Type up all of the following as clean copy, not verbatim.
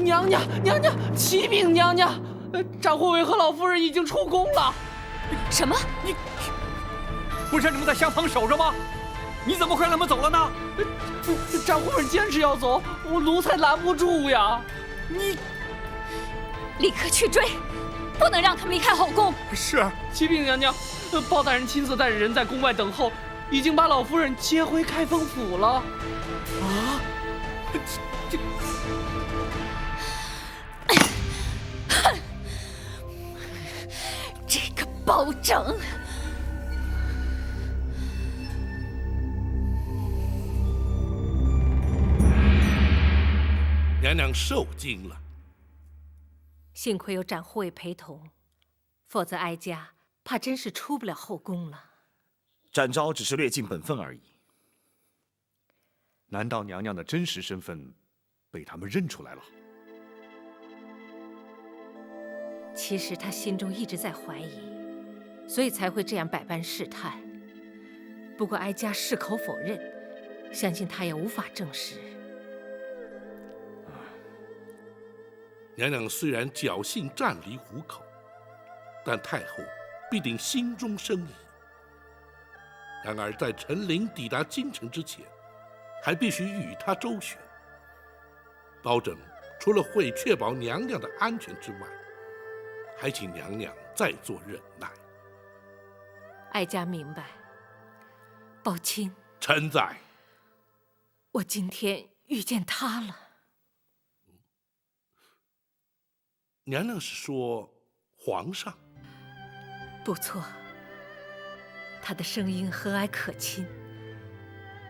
娘娘，启禀娘娘，张护卫和老夫人已经出宫了。什么？你不是你们在厢房守着吗？你怎么会让他们走了呢？张夫人坚持要走，我奴才拦不住呀。你立刻去追，不能让他们离开后宫。是。启禀娘娘，包大人亲自带着人在宫外等候，已经把老夫人接回开封府了。啊？这。哼！这个包拯！娘娘受惊了。幸亏有展护卫陪同，否则哀家怕真是出不了后宫了。展昭只是略尽本分而已。难道娘娘的真实身份被他们认出来了？其实他心中一直在怀疑，所以才会这样百般试探。不过哀家矢口否认，相信他也无法证实。娘娘虽然侥幸暂离虎口，但太后必定心中生疑。然而在陈琳抵达京城之前，还必须与他周旋。包拯除了会确保娘娘的安全之外，还请娘娘再做忍耐。哀家明白。宝卿，臣在。我今天遇见他了。娘娘是说皇上？不错，他的声音和蔼可亲，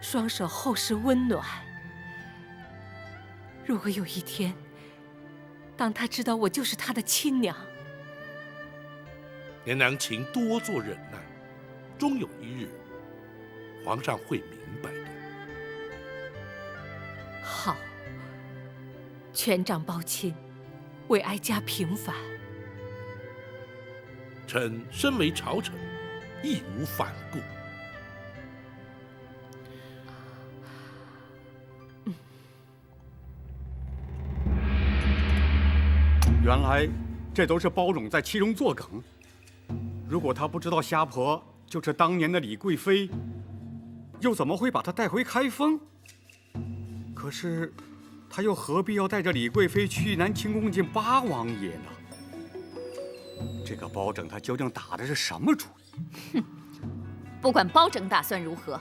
双手厚实温暖。如果有一天，当他知道我就是他的亲娘，娘娘请多做忍耐，终有一日，皇上会明白的。好，权杖包钦，为哀家平反。臣身为朝臣，义无反顾。原来这都是包拯在其中作梗。如果他不知道虾婆就是当年的李贵妃，又怎么会把她带回开封？可是他又何必要带着李贵妃去南清宫见八王爷呢？这个包拯他究竟打的是什么主意？哼，不管包拯打算如何，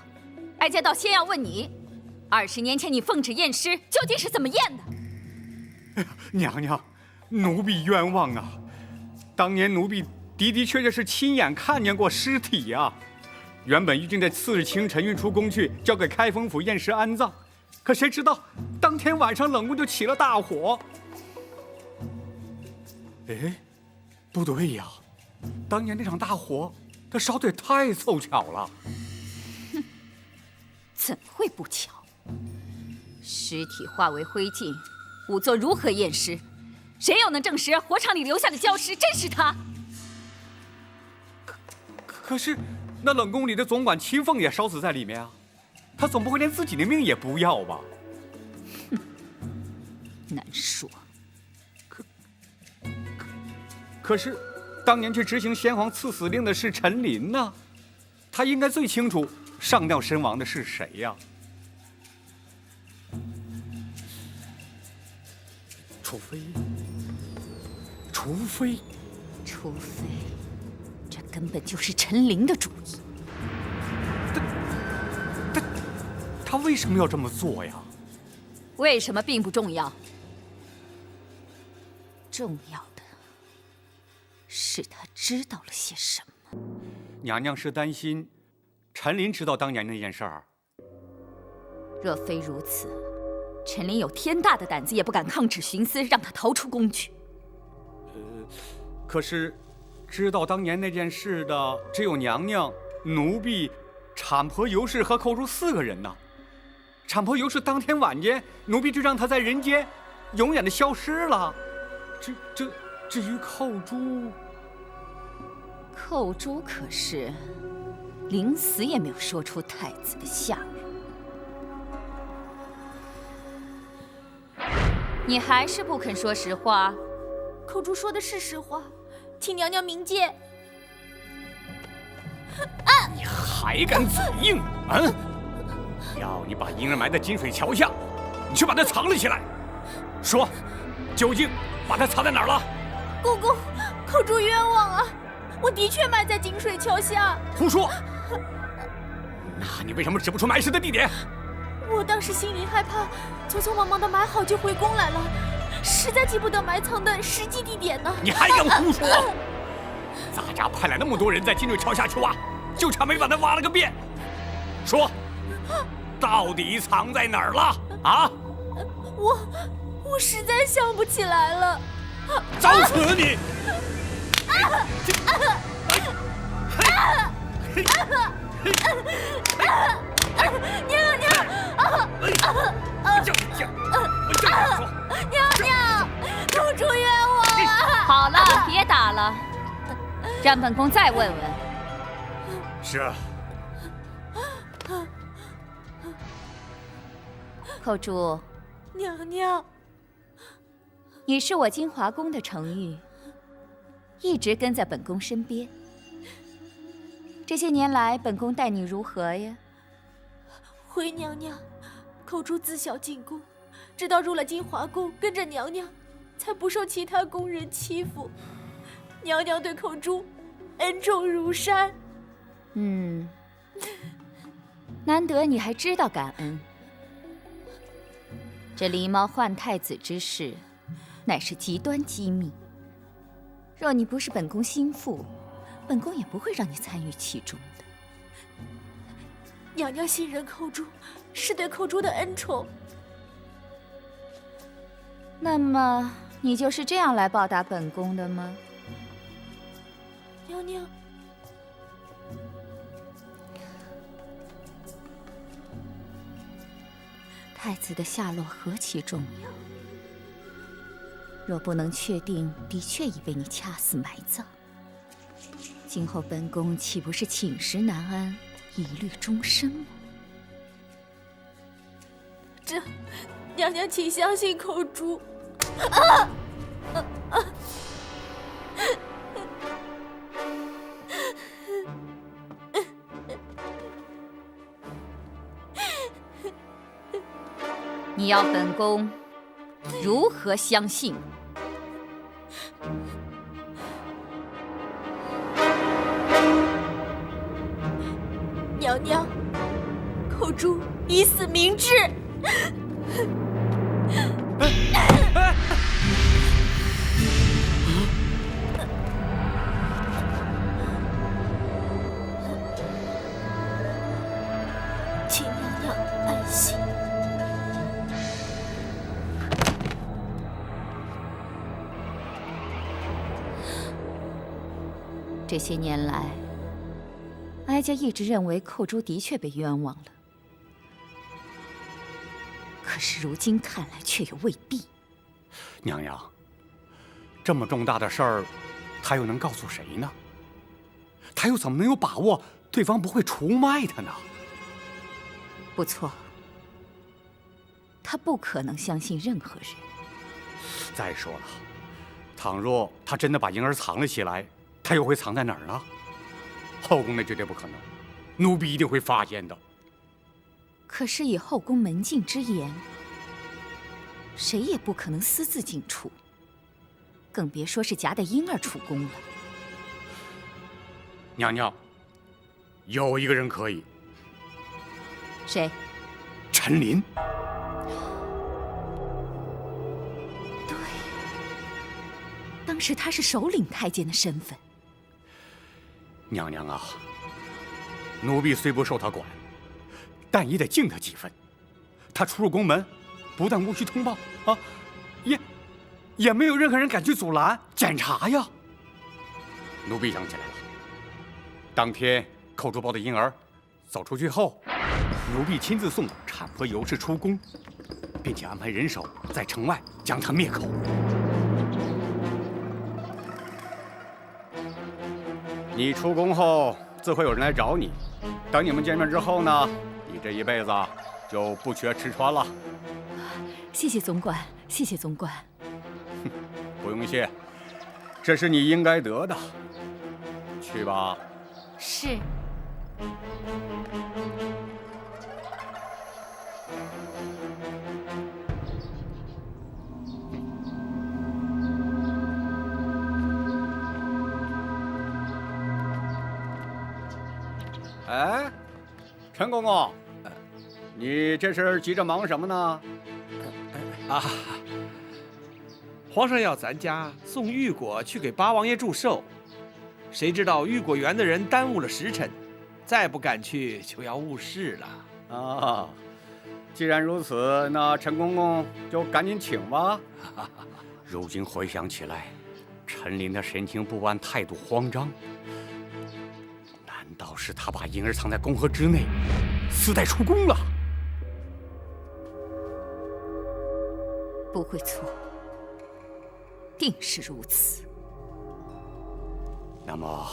哀家倒先要问你，20年前你奉旨验尸究竟是怎么验的？哎呀，娘娘，奴婢冤枉啊！当年奴婢的确是亲眼看见过尸体呀。原本预定在次日清晨运出宫去，交给开封府验尸安葬。可谁知道，当天晚上冷宫就起了大火。哎，不对呀，当年那场大火，它烧得也太凑巧了。哼，怎会不巧？尸体化为灰烬，仵作如何验尸？谁又能证实火场里留下的焦尸真是他？可是，那冷宫里的总管秦凤也烧死在里面啊。他总不会连自己的命也不要吧？哼，难说。可是，当年去执行先皇赐死令的是陈琳呐，他应该最清楚上吊身亡的是谁呀？除非，这根本就是陈琳的主意。他为什么要这么做呀？为什么并不重要，重要的是他知道了些什么。娘娘是担心陈琳知道当年那件事儿。若非如此，陈琳有天大的胆子也不敢抗旨徇私，让他逃出宫去。可是知道当年那件事的只有娘娘、奴婢、产婆尤氏和寇珠4个人呢。产婆尤氏当天晚间，奴婢就让她在人间永远的消失了。至于寇珠，寇珠可是临死也没有说出太子的下落。你还是不肯说实话。口珠说的是实话，请娘娘明鉴。你还敢嘴硬？嗯，要你把婴儿埋在金水桥下，你去把它藏了起来。说，究竟把它藏在哪儿了？公公，口珠冤枉啊！我的确埋在金水桥下。胡说！那你为什么指不出埋尸的地点？我当时心里害怕，匆匆忙忙的埋好就回宫来了，实在记不得埋藏的实际地点呢。你还敢胡说？咱家派来那么多人在金水桥下去挖，就差没把它挖了个遍。说，到底藏在哪儿了？啊！我实在想不起来了。找死你！娘娘，娘娘，口珠冤枉啊！好了，别打了，让本宫再问问。是。口珠，娘娘，你是我金华宫的程昱，一直跟在本宫身边。这些年来，本宫待你如何呀？回娘娘，口珠自小进宫，直到入了金华宫，跟着娘娘，才不受其他宫人欺负。娘娘对口珠恩重如山。难得你还知道感恩。这狸猫换太子之事，乃是极端机密。若你不是本宫心腹，本宫也不会让你参与其中的。娘娘信任口珠，是对口珠的恩宠。那么，你就是这样来报答本宫的吗？娘娘，太子的下落何其重要！若不能确定的确已被你掐死埋葬，今后本宫岂不是寝食难安，疑虑终身吗？娘娘请相信口珠。你要本宫如何相信？娘娘，口珠已死明志。请娘娘安心。这些年来，哀家一直认为寇珠的确被冤枉了，可是如今看来却又未必。娘娘，这么重大的事儿，他又能告诉谁呢？他又怎么能有把握对方不会出卖他呢？不错，他不可能相信任何人。再说了，倘若他真的把婴儿藏了起来，他又会藏在哪儿呢？后宫那绝对不可能，奴婢一定会发现的。可是以后宫门禁之严，谁也不可能私自进出，更别说是夹带婴儿出宫了。娘娘，有一个人可以。谁？陈琳。对，当时他是首领太监的身份。娘娘啊，奴婢虽不受他管，但也得敬他几分。他出入宫门，不但无需通报啊，也没有任何人敢去阻拦检查呀。奴婢想起来了，当天寇珠抱的婴儿走出去后，奴婢亲自送产婆尤氏出宫，并且安排人手在城外将他灭口。你出宫后，自会有人来找你。等你们见面之后呢，你这一辈子就不缺吃穿了。谢谢总管，谢谢总管。不用谢，这是你应该得的。去吧。是。哎，陈公公，你这是急着忙什么呢？啊，皇上要咱家送玉果去给八王爷祝寿，谁知道玉果园的人耽误了时辰，再不赶去就要误事了。啊，既然如此，那陈公公就赶紧请吧。如今回想起来，陈琳的神情不安，态度慌张。难道是他把婴儿藏在宫河之内，私带出宫了？不会错，定是如此。那么，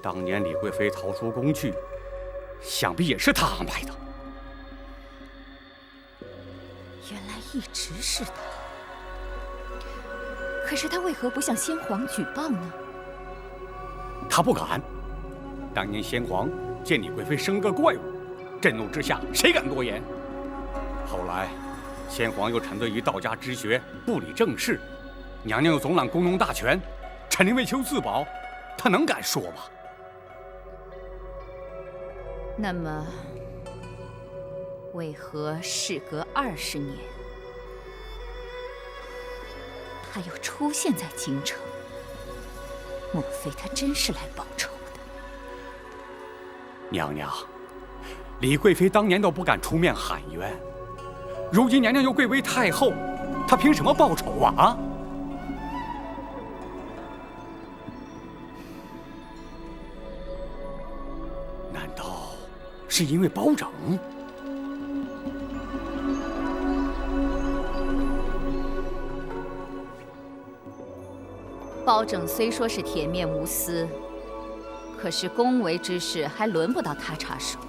当年李贵妃逃出宫去，想必也是他安排的。原来一直是他。可是他为何不向先皇举报呢？他不敢。当年先皇见李贵妃生个怪物，震怒之下，谁敢多言？后来，先皇又沉醉于道家之学，不理政事，娘娘又总揽宫中大权，陈琳为求自保，他能敢说吗？那么，为何事隔20年，他又出现在京城？莫非他真是来报仇的？娘娘，李贵妃当年都不敢出面喊冤，如今娘娘又贵为太后，她凭什么报仇啊？难道是因为包拯？包拯虽说是铁面无私，可是宫闱之事还轮不到他插手。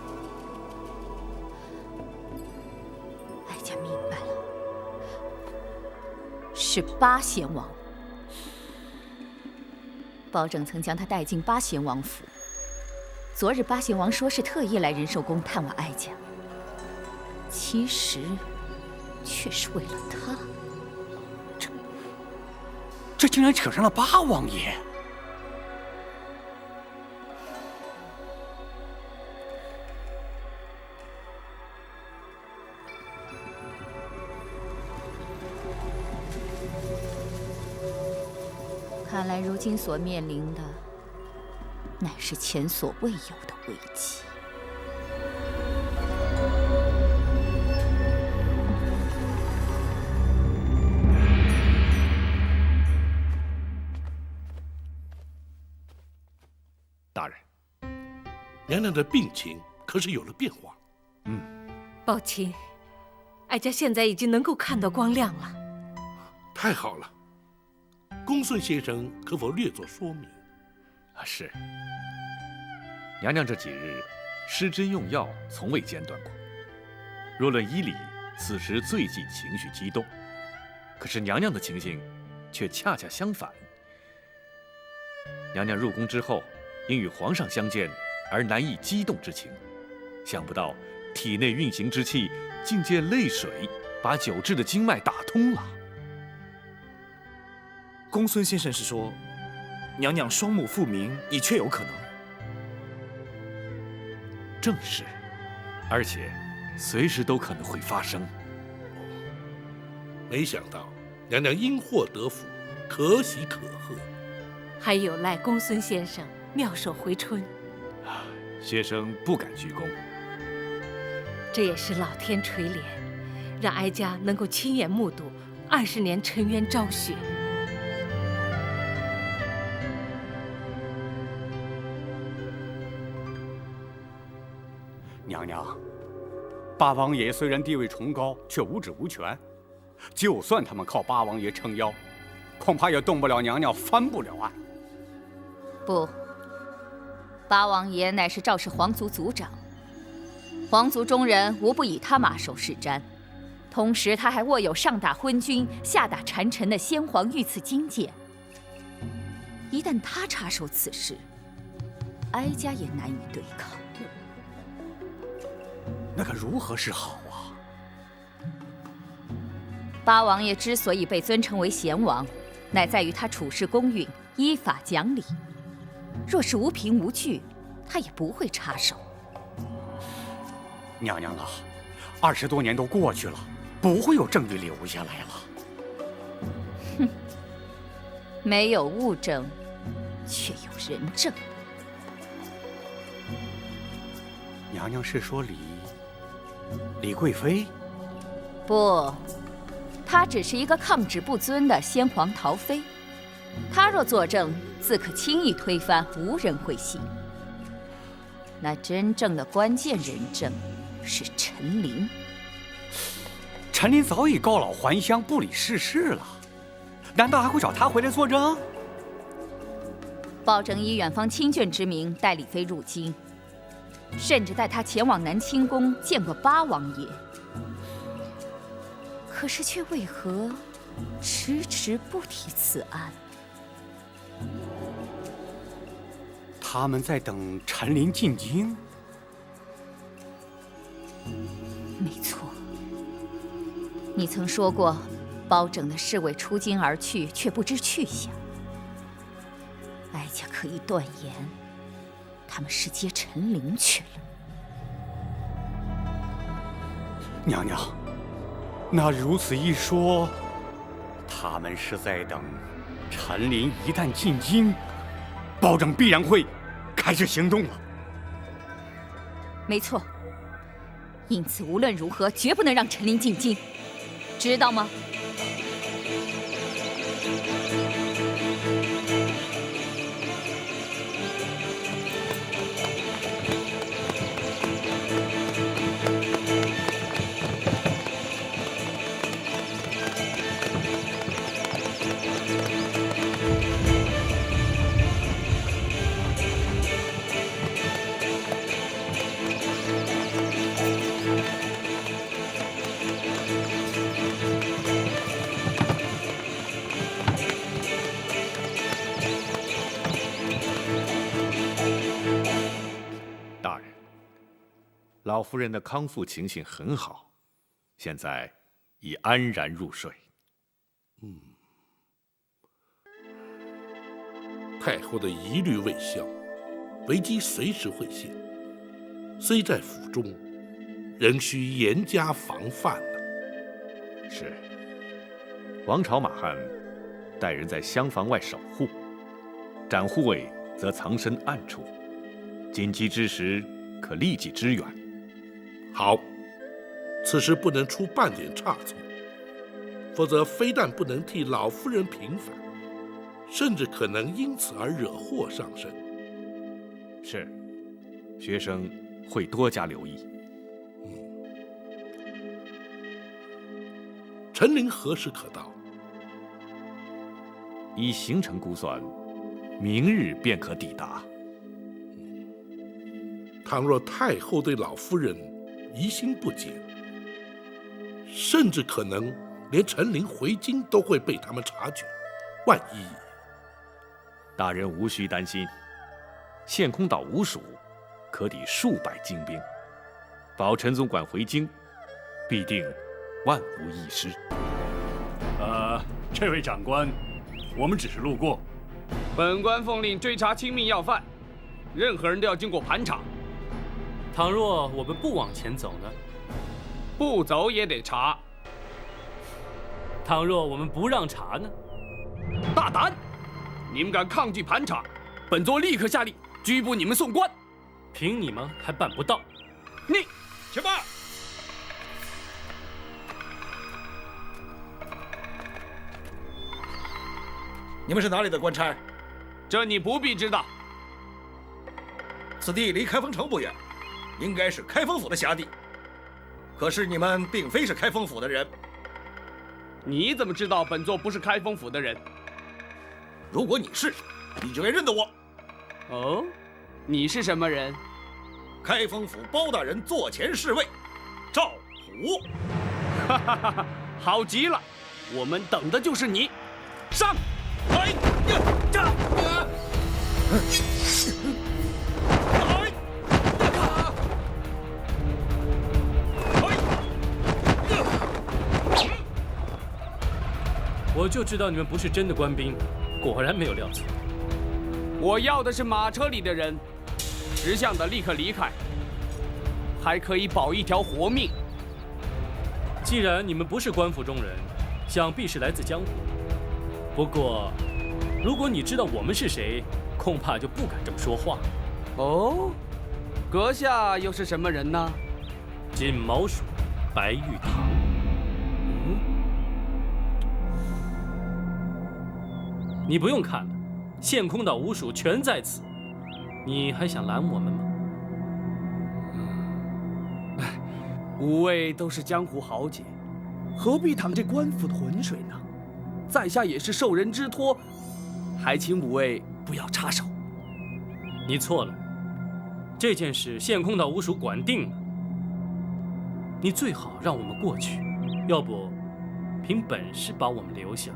哀家明白了，是八贤王。包拯曾将他带进八贤王府，昨日八贤王说是特意来仁寿宫探望哀家，其实却是为了他。这竟然扯上了八王爷！看来如今所面临的，乃是前所未有的危机。大人，娘娘的病情可是有了变化？宝琴，哀家现在已经能够看到光亮了。太好了，公孙先生可否略作说明？是。娘娘这几日施针用药，从未间断过。若论医理，此时最忌情绪激动。可是娘娘的情形，却恰恰相反。娘娘入宫之后，因与皇上相见而难抑激动之情，想不到体内运行之气竟借泪水把久滞的经脉打通了。公孙先生是说，娘娘双目复明已确有可能。正是，而且随时都可能会发生。没想到娘娘因祸得福，可喜可贺。还有赖公孙先生妙手回春，学生不敢居功。这也是老天垂怜，让哀家能够亲眼目睹20年沉冤昭雪。娘娘，八王爷虽然地位崇高，却无职无权。就算他们靠八王爷撑腰，恐怕也动不了娘娘，翻不了案。不，八王爷乃是赵氏皇族族长，皇族中人无不以他马首是瞻，同时，他还握有上打昏君、下打谗臣的先皇御赐金剑。一旦他插手此事，哀家也难以对抗。那可如何是好啊？八王爷之所以被尊称为贤王，乃在于他处事公允、依法讲理。若是无凭无据，他也不会插手。娘娘啊，20多年都过去了，不会有证据留下来了。哼，没有物证，却有人证。娘娘是说李贵妃？不，她只是一个抗旨不遵的先皇陶妃。她若作证，自可轻易推翻，无人会信。那真正的关键人证是陈琳。陈琳早已告老还乡，不理世事了，难道还会找她回来作证？包拯以远方亲眷之名带李妃入京，甚至带她前往南清宫见过八王爷，可是却为何迟迟不提此案？他们在等陈琳进京。没错，你曾说过，包拯的侍卫出京而去，却不知去向。哀家可以断言，他们是接陈琳去了。娘娘，那如此一说，他们是在等陈琳一旦进京，包拯必然会开始行动了。没错，因此无论如何，绝不能让陈琳进京，知道吗？老夫人的康复情形很好，现在已安然入睡。太后的疑虑未消，危机随时会现，虽在府中，仍需严加防范呢。是。王朝马汉带人在厢房外守护，展护卫则藏身暗处，紧急之时可立即支援。好，此时不能出半点差错，否则非但不能替老夫人平反，甚至可能因此而惹祸上身。是，学生会多加留意。陈琳何时可到？以行程估算，明日便可抵达。倘若太后对老夫人疑心不减，甚至可能连陈琳回京都会被他们察觉。万一……大人无需担心，献空岛无属，可抵数百精兵，保陈总管回京，必定万无一失。这位长官，我们只是路过。本官奉令追查亲密要犯，任何人都要经过盘查。倘若我们不往前走呢？不走也得查。倘若我们不让查呢？大胆！你们敢抗拒盘查，本座立刻下令拘捕你们送官。凭你们还办不到。你去吧。你们是哪里的官差？这你不必知道。此地离开封城不远，应该是开封府的辖地。可是你们并非是开封府的人。你怎么知道本座不是开封府的人？如果你是，你就该认得我。哦，你是什么人？开封府包大人座前侍卫赵虎。哈哈哈哈，好极了，我们等的就是你，上！哎呀，这！我就知道你们不是真的官兵，果然没有料错。我要的是马车里的人，识相的立刻离开，还可以保一条活命。既然你们不是官府中人，想必是来自江湖。不过，如果你知道我们是谁，恐怕就不敢这么说话。哦，阁下又是什么人呢？金毛鼠，白玉堂。你不用看了，县空岛五署全在此，你还想拦我们吗？五位都是江湖豪杰，何必淌这官府的浑水呢？在下也是受人之托，还请五位不要插手。你错了，这件事县空岛五署管定了，你最好让我们过去，要不凭本事把我们留下。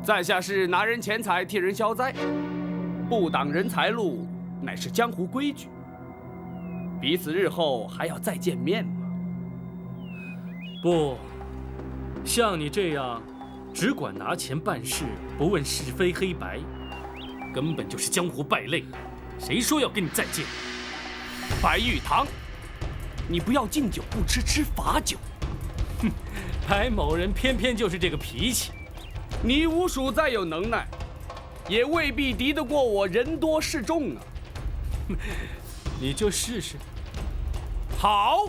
在下是拿人钱财替人消灾，不挡人财路，乃是江湖规矩。彼此日后还要再见面吗？不，像你这样只管拿钱办事，不问是非黑白，根本就是江湖败类。谁说要跟你再见？白玉堂，你不要敬酒不吃吃罚酒。哼，白某人偏偏就是这个脾气。你五署再有能耐，也未必敌得过我人多势众啊！你就试试。好，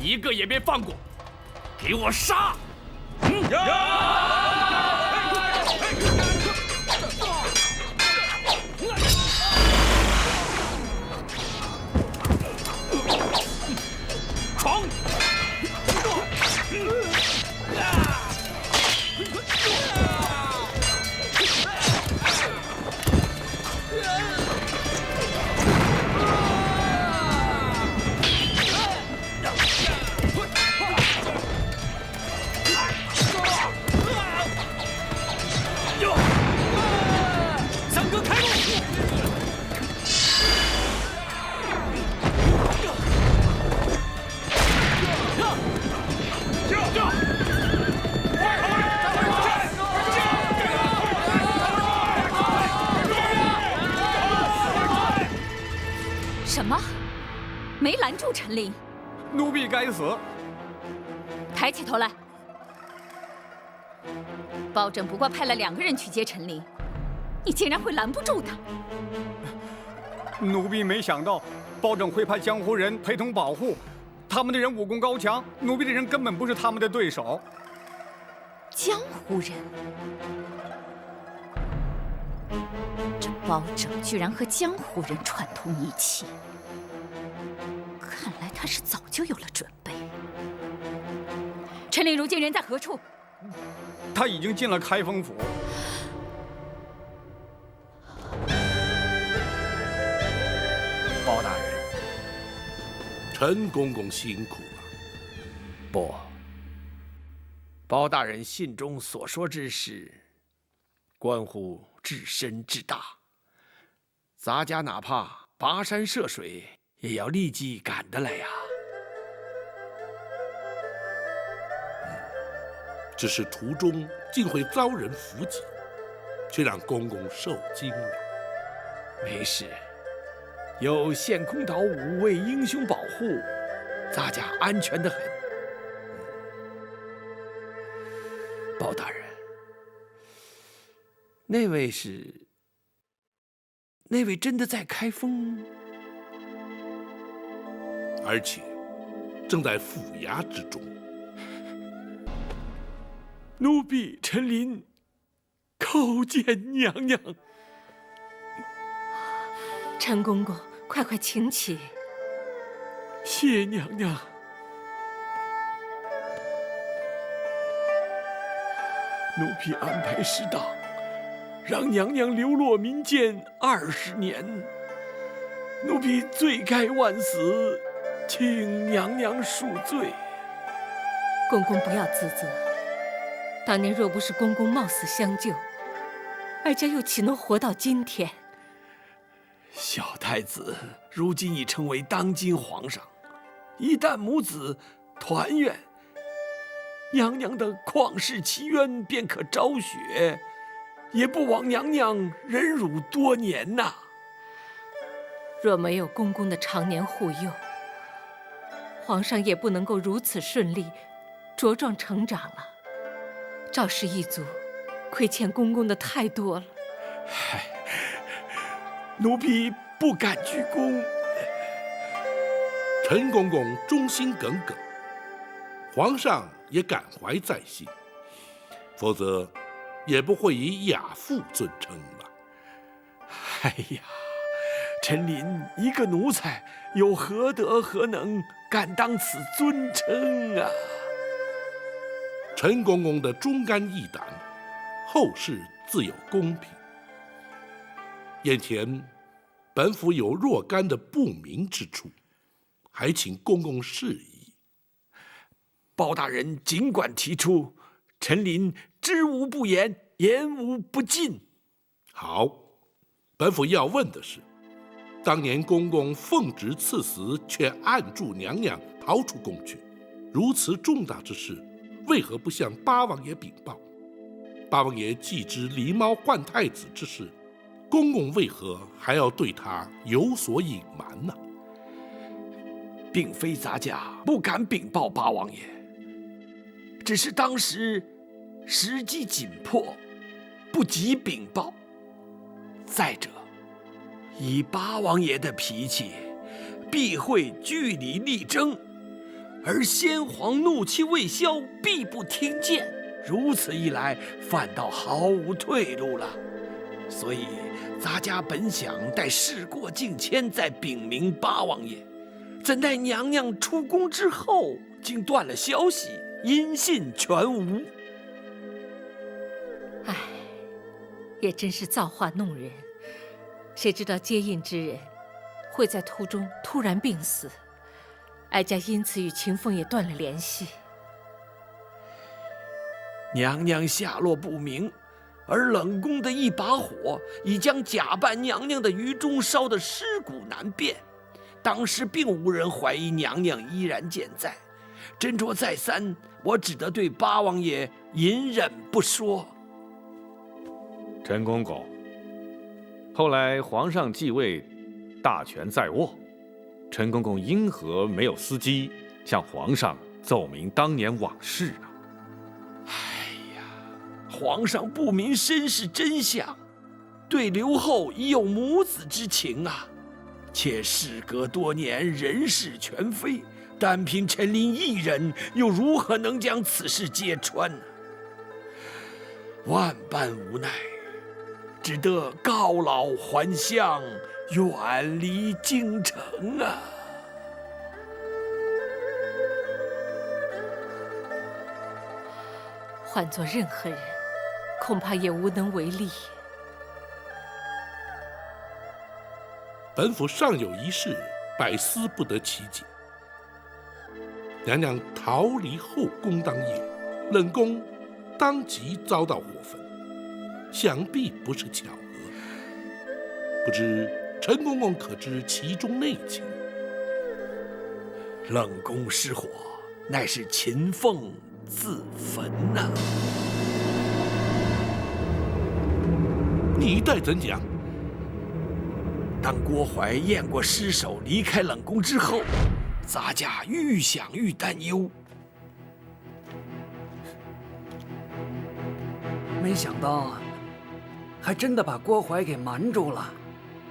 一个也别放过，给我杀！闯！三哥开路！什么？没拦住陈琳？奴婢该死！抬起头来！包拯不过派了2个人去接陈琳，你竟然会拦不住他？奴婢没想到包拯会派江湖人陪同保护，他们的人武功高强，奴婢的人根本不是他们的对手。江湖人？这包拯居然和江湖人串通一气，看来他是早就有了准备。陈琳如今人在何处？他已经进了开封府。包大人，陈公公辛苦了。不，包大人信中所说之事，关乎至深至大，咱家哪怕跋山涉水，也要立即赶得来呀。只是途中竟会遭人伏击，却让公公受惊了。没事，有县空岛5位英雄保护，咱家安全得很。包大人，那位真的在开封，而且正在府衙之中。奴婢陈琳叩见娘娘。陈公公，快快请起。谢娘娘。奴婢安排失当，让娘娘流落民间20年，奴婢罪该万死，请娘娘恕罪。公公不要自责。当年若不是公公冒死相救，哀家又岂能活到今天？小太子如今已成为当今皇上，一旦母子团圆，娘娘的旷世奇冤便可昭雪，也不枉娘娘忍辱多年呐。若没有公公的常年护佑，皇上也不能够如此顺利茁壮成长了。赵氏一族亏欠公公的太多了。奴婢不敢鞠躬。陈公公忠心耿耿，皇上也感怀在心，否则也不会以亚父尊称了。哎呀，陈琳一个奴才，有何德何能，敢当此尊称啊？陈公公的忠肝义胆，后世自有公平。眼前本府有若干的不明之处，还请公公示意。包大人尽管提出，陈琳知无不言，言无不尽。好，本府要问的是，当年公公奉旨赐死，却按住娘娘逃出宫去，如此重大之事，为何不向八王爷禀报？八王爷既知狸猫换太子之事，公公为何还要对他有所隐瞒呢？并非咱家不敢禀报八王爷，只是当时时机紧迫，不及禀报。再者，以八王爷的脾气，必会据理力争，而先皇怒气未消，必不听谏。如此一来，反倒毫无退路了。所以，咱家本想待事过境迁再禀明八王爷，怎奈娘娘出宫之后，竟断了消息，音信全无。唉，也真是造化弄人。谁知道接应之人会在途中突然病死，哀家因此与秦凤也断了联系。娘娘下落不明，而冷宫的一把火已将假扮娘娘的余中烧得尸骨难辨。当时并无人怀疑娘娘依然健在，斟酌再三，我只得对八王爷隐忍不说。陈公公，后来皇上继位，大权在握，陈公公因何没有伺机向皇上奏明当年往事呢？皇上不明身世真相，对刘后已有母子之情啊。且事隔多年，人事全非，单凭陈琳一人，又如何能将此事揭穿呢？万般无奈，只得告老还乡，远离京城啊。换做任何人，恐怕也无能为力。本府尚有一事，百思不得其解。娘娘逃离后宫当夜，冷宫当即遭到火焚，想必不是巧合。不知陈公公可知其中内情？冷宫失火，乃是秦凤自焚呐。你待怎讲？当郭槐验过尸首，离开冷宫之后，咱家愈想愈担忧。没想到，还真的把郭槐给瞒住了。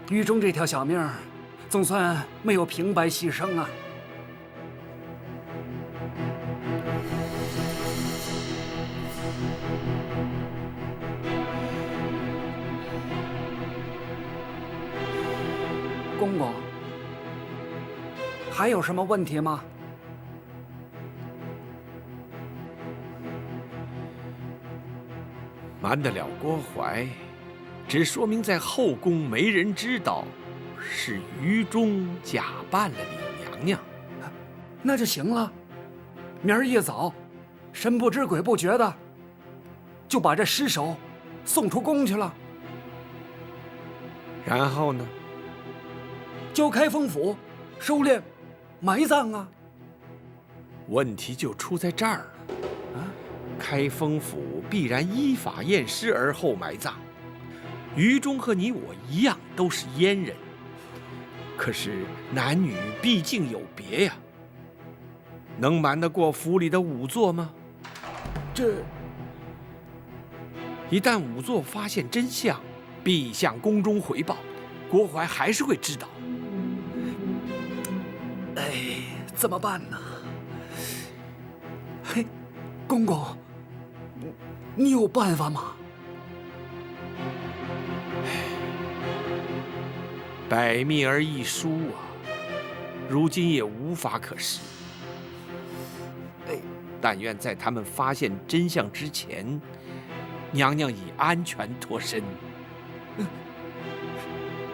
狱中这条小命，总算没有平白牺牲啊。公公，还有什么问题吗？瞒得了郭槐，只说明在后宫没人知道，是余中假扮了李娘娘。那就行了。明儿一早，神不知鬼不觉的，就把这尸首送出宫去了。然后呢？交开封府，收敛，埋葬啊。问题就出在这儿了。开封府必然依法验尸而后埋葬。于中和你我一样都是阉人，可是男女毕竟有别呀。能瞒得过府里的仵作吗？一旦仵作发现真相，必向宫中回报，郭淮还是会知道。哎，怎么办呢？嘿，公公，你有办法吗？百密而一疏啊，如今也无法可施。但愿在他们发现真相之前，娘娘已安全脱身。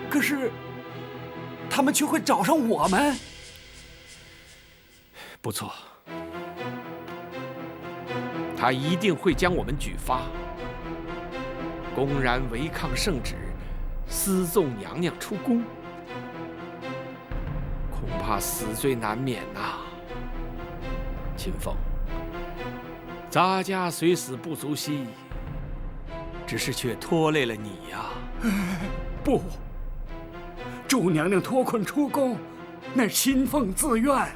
可是，他们却会找上我们。不错，他一定会将我们举发，公然违抗圣旨，私纵娘娘出宫，恐怕死罪难免呐。秦凤，咱家虽死不足惜，只是却拖累了你呀。不，祝娘娘脱困出宫，乃秦凤自愿。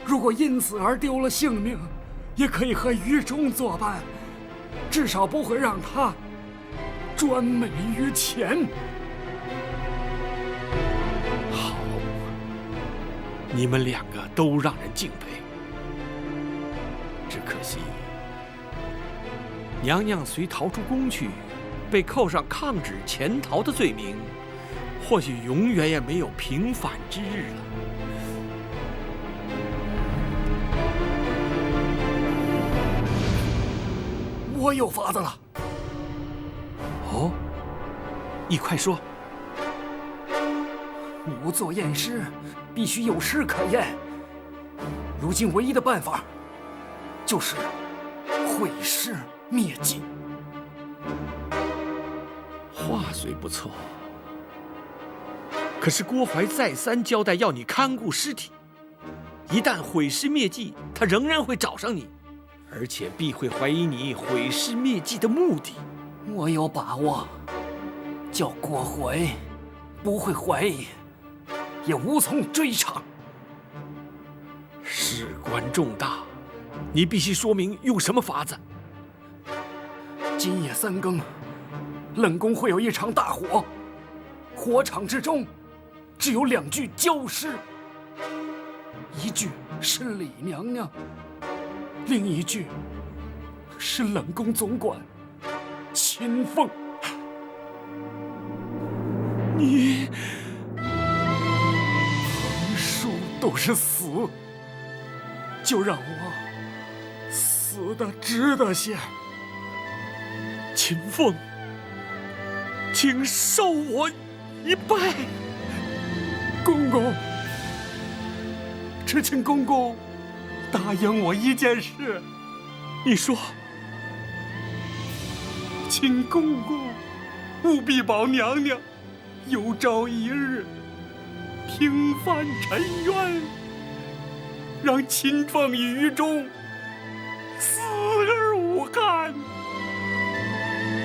如果因此而丢了性命，也可以和于中作伴，至少不会让他专美于前。好，你们两个都让人敬佩。只可惜，娘娘虽逃出宫去，被扣上抗旨潜逃的罪名，或许永远也没有平反之日了。我有法子了。哦，你快说。仵作验尸，必须有尸可验。如今唯一的办法，就是毁尸灭迹。话虽不错，可是郭淮再三交代要你看顾尸体，一旦毁尸灭迹，他仍然会找上你，而且必会怀疑你毁尸灭迹的目的。我有把握，叫郭淮不会怀疑，也无从追查。事关重大，你必须说明用什么法子。今夜3更，冷宫会有一场大火，火场之中只有2具焦尸，一具是李娘娘，另一具是冷宫总管秦凤。你横竖都是死，就让我死得值得些。秦凤，请受我一拜。公公，只请公公答应我一件事。你说。请公公务必保娘娘有朝一日平反沉冤，让秦凤与于中死而无憾。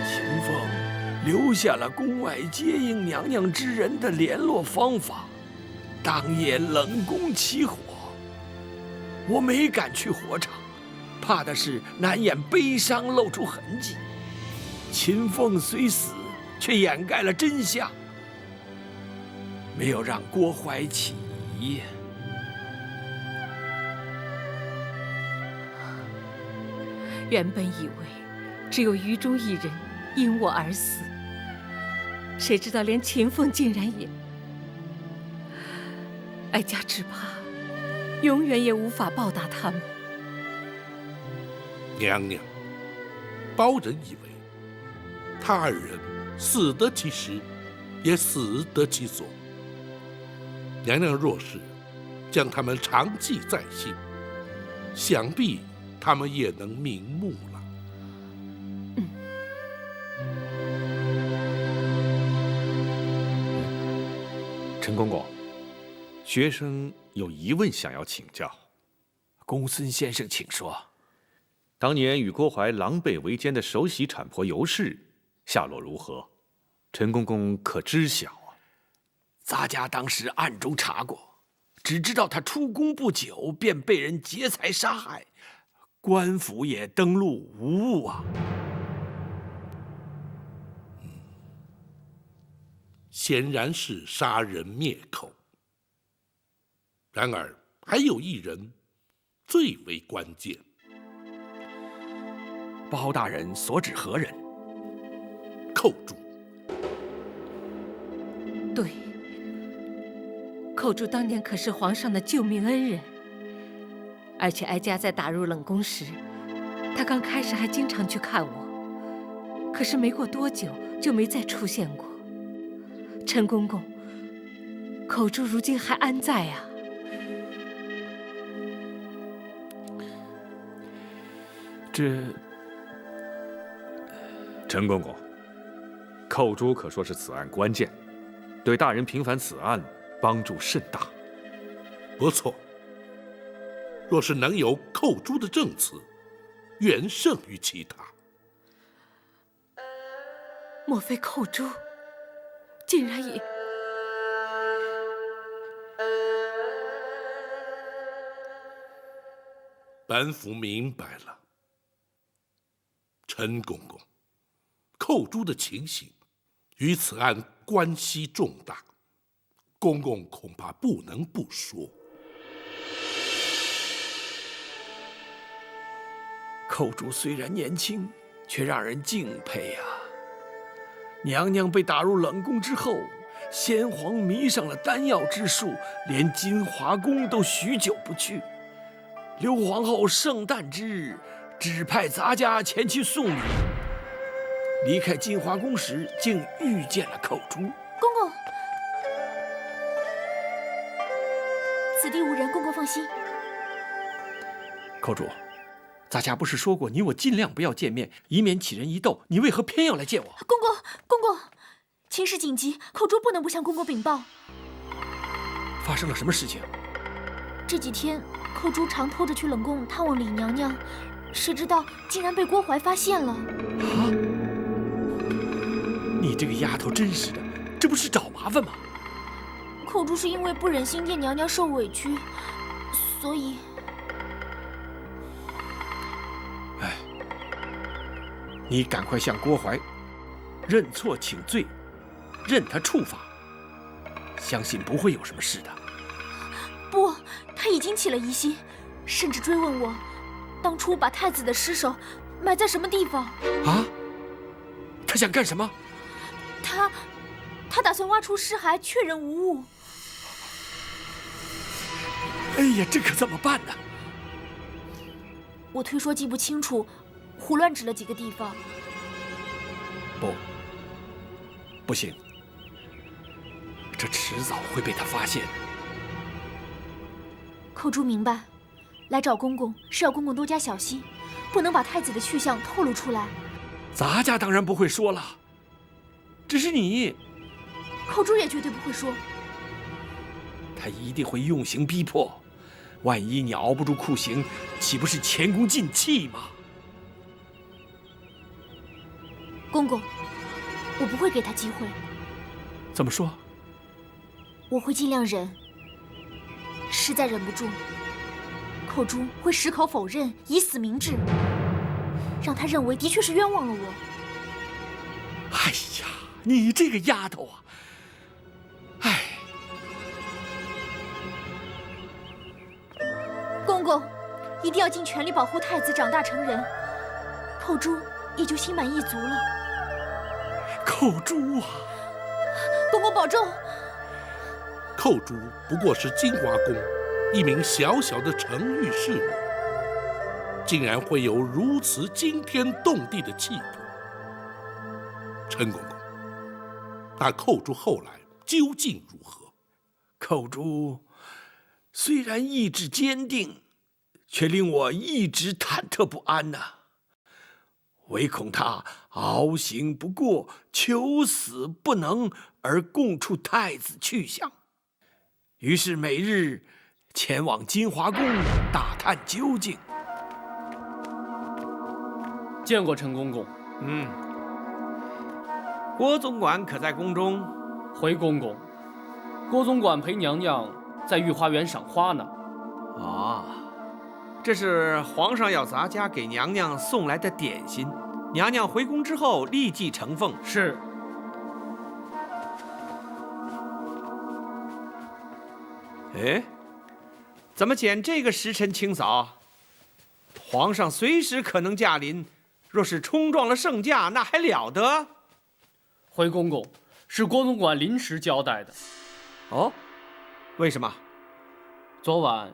秦凤留下了宫外接应娘娘之人的联络方法，当夜冷宫起火，我没敢去火场，怕的是难掩悲伤露出痕迹。秦凤虽死，却掩盖了真相，没有让郭淮起疑。原本以为只有于中一人因我而死，谁知道连秦凤竟然也……哀家只怕永远也无法报答他们。娘娘，包人以为他2人死得其时，也死得其所。娘娘若是将他们长记在心，想必他们也能瞑目了。陈公公，学生有疑问想要请教。公孙先生，请说。当年与郭淮狼狈为奸的首席产婆尤氏下落如何？陈公公可知晓啊？咱家当时暗中查过，只知道他出宫不久便被人劫财杀害，官府也登录无误啊。显然是杀人灭口。然而还有一人最为关键。包大人所指何人？寇珠。对，寇珠当年可是皇上的救命恩人，而且哀家在打入冷宫时，他刚开始还经常去看我，可是没过多久就没再出现过。陈公公，寇珠如今还安在啊？陈公公，寇珠可说是此案关键，对大人平反此案帮助甚大。不错，若是能有寇珠的证词，远胜于其他。莫非寇珠竟然也……本府明白了，陈公公，寇珠的情形与此案关系重大，公公恐怕不能不说。寇珠虽然年轻，却让人敬佩啊。娘娘被打入冷宫之后，先皇迷上了丹药之术，连金华宫都许久不去。刘皇后圣诞之日，指派咱家前去送礼。离开金华宫时，竟遇见了寇珠。公公，此地无人，公公放心。寇珠，咱家不是说过你我尽量不要见面，以免起人疑窦，你为何偏要来见我？公公，情势紧急，寇珠不能不向公公禀报。发生了什么事情？这几天，寇珠常偷着去冷宫探望李娘娘，谁知道竟然被郭淮发现了。啊！你这个丫头真是的，这不是找麻烦吗？寇珠是因为不忍心见娘娘受委屈，所以……哎，你赶快向郭淮认错请罪，任他处罚，相信不会有什么事的。不，他已经起了疑心，甚至追问我，当初把太子的尸首埋在什么地方。啊？他想干什么？他打算挖出尸骸，确认无误。哎呀，这可怎么办呢？我推说记不清楚，胡乱指了几个地方。不行，这迟早会被他发现。寇珠明白，来找公公是要公公多加小心，不能把太子的去向透露出来。咱家当然不会说了，只是你，寇珠也绝对不会说。他一定会用刑逼迫，万一你熬不住酷刑，岂不是前功尽弃吗？公公，我不会给他机会。怎么说？我会尽量忍，实在忍不住，寇珠会矢口否认，以死明志，让他认为的确是冤枉了我。哎呀，你这个丫头啊！哎，公公，一定要尽全力保护太子长大成人，寇珠也就心满意足了。寇珠啊！公公保重。寇珠不过是金华宫一名小小的承御侍女，竟然会有如此惊天动地的气魄。陈公公，那寇珠后来究竟如何？寇珠虽然意志坚定，却令我一直忐忑不安呐。唯恐他熬刑不过，求死不能，而供出太子去向。于是每日前往金华宫打探究竟。见过陈公公。郭总管可在宫中？回公公，郭总管陪娘娘在御花园赏花呢。这是皇上要咱家给娘娘送来的点心，娘娘回宫之后立即呈奉。是。哎，怎么捡这个时辰清扫？皇上随时可能驾临，若是冲撞了圣驾，那还了得？回公公，是郭总管临时交代的。哦，为什么？昨晚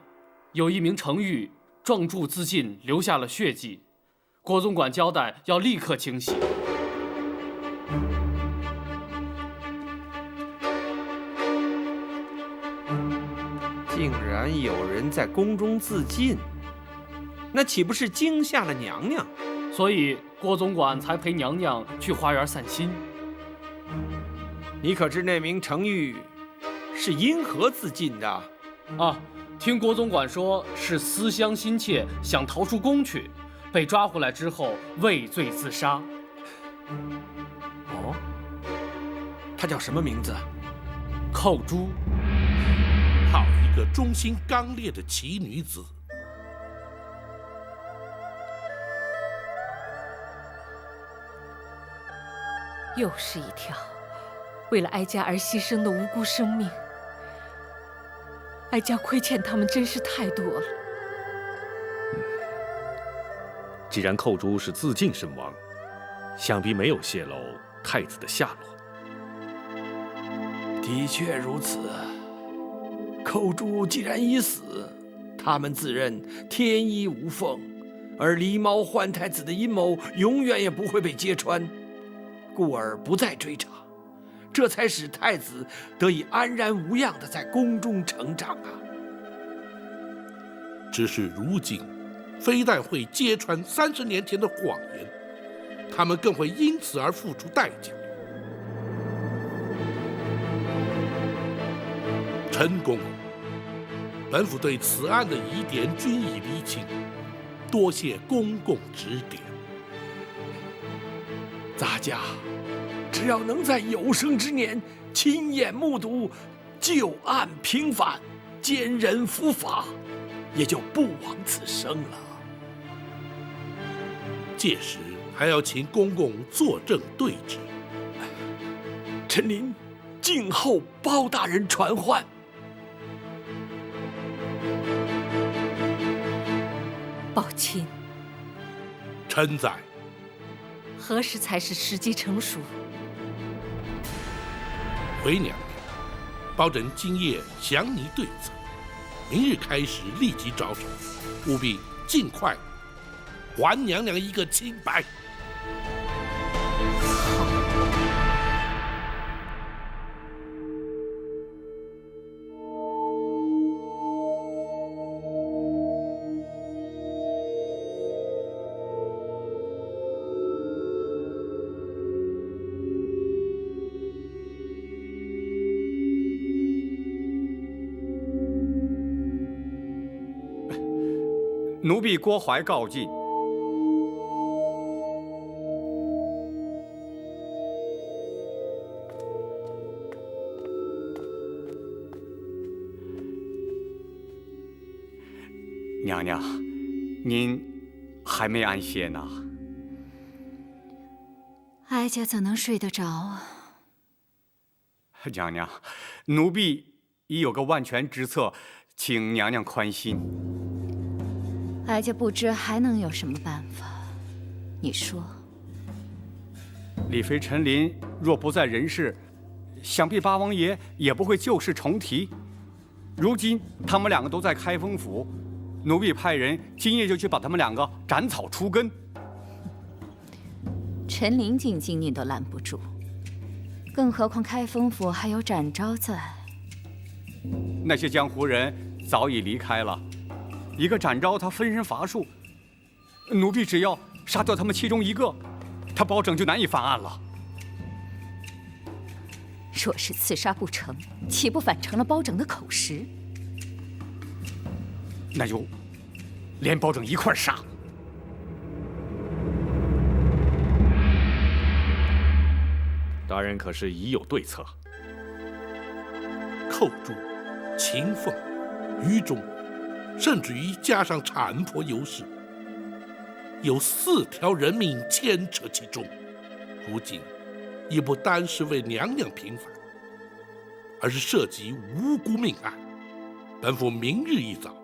有一名程昱撞柱自尽，留下了血迹，郭总管交代要立刻清洗。竟然有人在宫中自尽，那岂不是惊吓了娘娘？所以郭总管才陪娘娘去花园散心。你可知那名程昱是因何自尽的？听郭总管说是思乡心切，想逃出宫去，被抓回来之后畏罪自杀。哦，她叫什么名字？寇珠。好一个忠心刚烈的奇女子！又是一条为了哀家而牺牲的无辜生命，哀家亏欠他们真是太多了。既然寇珠是自尽身亡，想必没有泄露太子的下落。的确如此。寇珠既然已死，他们自认天衣无缝，而狸猫换太子的阴谋永远也不会被揭穿，故而不再追查，这才使太子得以安然无恙地在宫中成长啊。只是如今，非但会揭穿30年前的谎言，他们更会因此而付出代价。陈公公，本府对此案的疑点均已厘清，多谢公公指点。咱家只要能在有生之年亲眼目睹旧案平反，奸人伏法，也就不枉此生了。届时还要请公公作证对质。臣您静候包大人传唤。宝琴，臣在。何时才是时机成熟？回娘娘，包拯今夜详拟对策，明日开始立即着手，务必尽快还娘娘一个清白。奴婢郭槐告进。娘娘，您还没安歇呢。哀家怎能睡得着啊？娘娘，奴婢已有个万全之策，请娘娘宽心。哀家不知还能有什么办法，你说。李妃陈琳若不在人世，想必八王爷也不会旧事重提。如今他们两个都在开封府，奴婢派人今夜就去把他们两个斩草除根。陈琳进京你都拦不住，更何况开封府还有展昭在。那些江湖人早已离开了，一个展昭他分身乏术，奴婢只要杀掉他们其中一个，他保证就难以翻案了。若是刺杀不成，岂不反成了包拯的口实？那就连包拯一块杀。大人可是已有对策？寇珠、秦凤、于中，甚至于加上产婆尤氏，有4条人命牵扯其中。如今已不单是为娘娘平反，而是涉及无辜命案。本府明日一早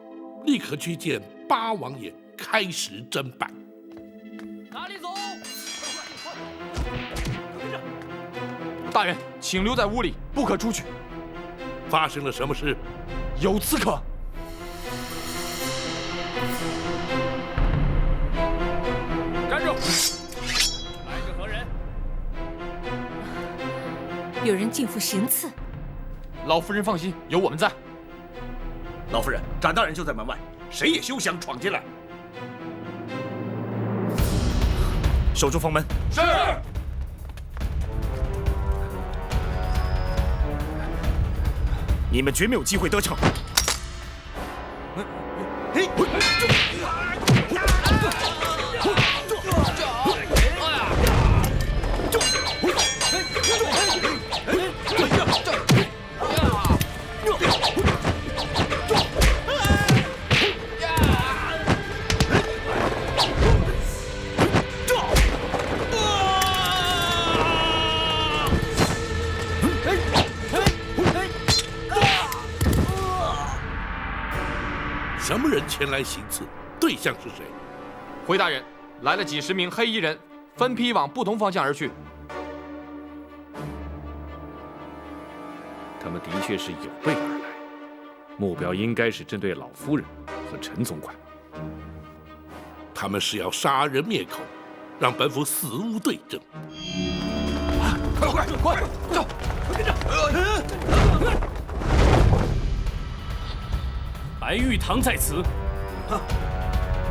立刻去见八王爷，开始侦办。哪里走？大人，请留在屋里，不可出去。发生了什么事？有刺客。站住！来是何人？有人进府行刺。老夫人放心，有我们在。老夫人，展大人就在门外，谁也休想闯进来。守住封门。是。你们绝没有机会得逞。什么人前来行刺？对象是谁？回大人，来了几10名黑衣人，分批往不同方向而去。他们的确是有备而来，目标应该是针对老夫人和陈总管。他们是要杀人灭口，让本府死无对证。快走！白玉堂在此，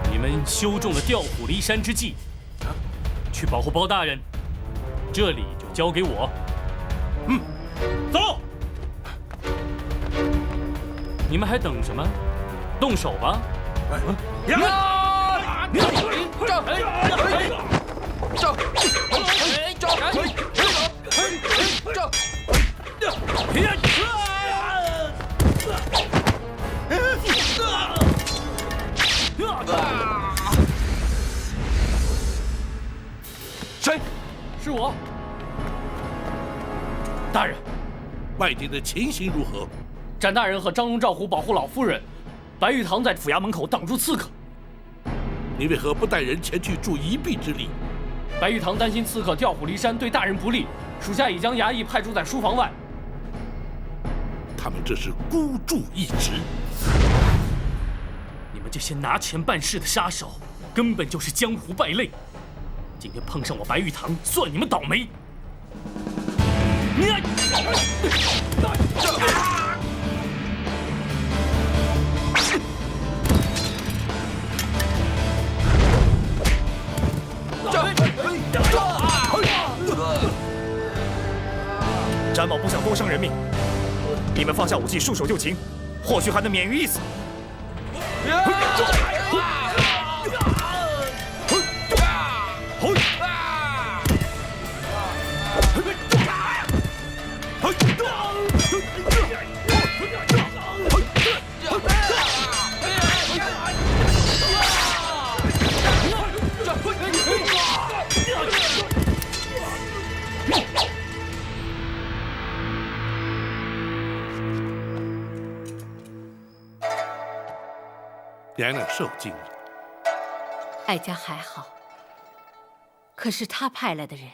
你们修中了调虎离山之计，去保护包大人，这里就交给我。走！你们还等什么？动手吧！谁？是我。大人，外地的情形如何？展大人和张龙、赵虎保护老夫人，白玉堂在府衙门口挡住刺客。你为何不带人前去助一臂之力？白玉堂担心刺客调虎离山对大人不利，属下已将衙役派驻在书房外。他们这是孤注一掷。你们这些拿钱办事的杀手，根本就是江湖败类。今天碰上我白玉堂，算你们倒霉。詹某不想多伤人命，你们放下武器，束手就擒，或许还能免于一死。娘娘受惊了。哀家还好，可是他派来的人，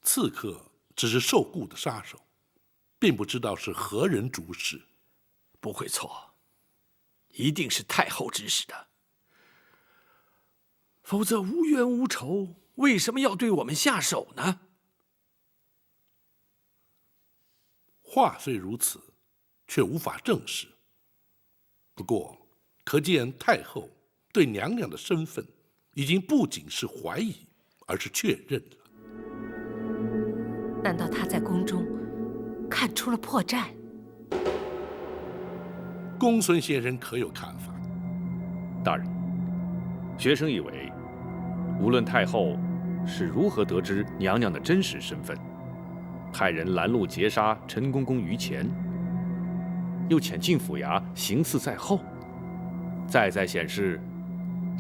刺客只是受雇的杀手，并不知道是何人主使。不会错，一定是太后指使的。否则无冤无仇，为什么要对我们下手呢？话虽如此，却无法证实。不过，可见太后对娘娘的身份已经不仅是怀疑，而是确认了。难道她在宫中看出了破绽？公孙先生可有看法？大人，学生以为，无论太后是如何得知娘娘的真实身份，派人拦路截杀陈公公于前，又潜进府衙行刺在后，再显示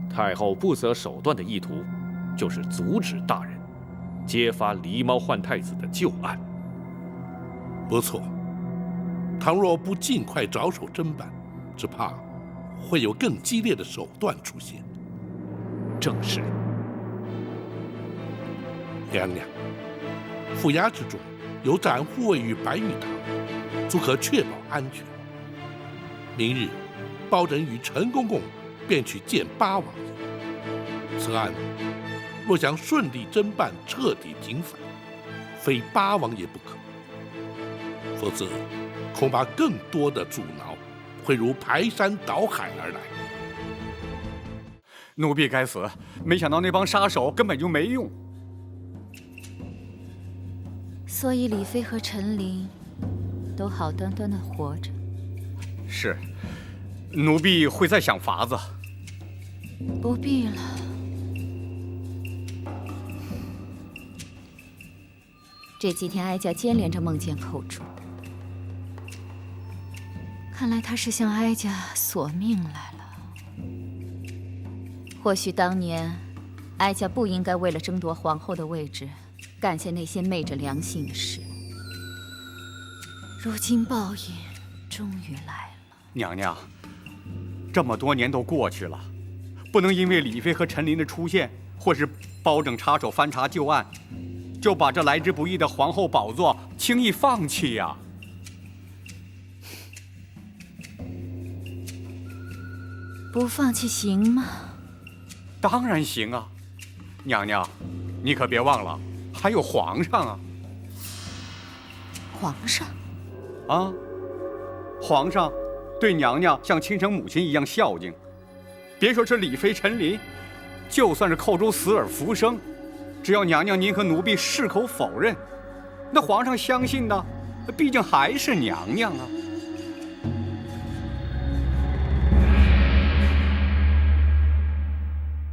太后不择手段的意图，就是阻止大人揭发狸猫换太子的旧案。不错，倘若不尽快着手侦办，只怕会有更激烈的手段出现。正是。娘娘，府衙之中有展护卫与白玉堂，足可确保安全。明日，包拯与陈公公便去见八王爷。此案若想顺利侦办、彻底平反，非八王爷不可，否则恐怕更多的阻挠会如排山倒海而来。奴婢该死，没想到那帮杀手根本就没用。所以李妃和陈琳都好端端的活着。是，奴婢会再想法子。不必了。这几天哀家接连着梦见寇珠，看来他是向哀家索命来了。或许当年哀家不应该为了争夺皇后的位置，干下那些昧着良心的事。如今报应终于来了。娘娘，这么多年都过去了，不能因为李妃和陈琳的出现，或是包拯插手翻查旧案，就把这来之不易的皇后宝座轻易放弃呀。不放弃行吗？当然行啊，娘娘，你可别忘了，还有皇上啊。皇上？啊，皇上对娘娘像亲生母亲一样孝敬。别说是李妃陈琳，就算是寇州死而复生，只要娘娘您和奴婢矢口否认，那皇上相信的，毕竟还是娘娘啊。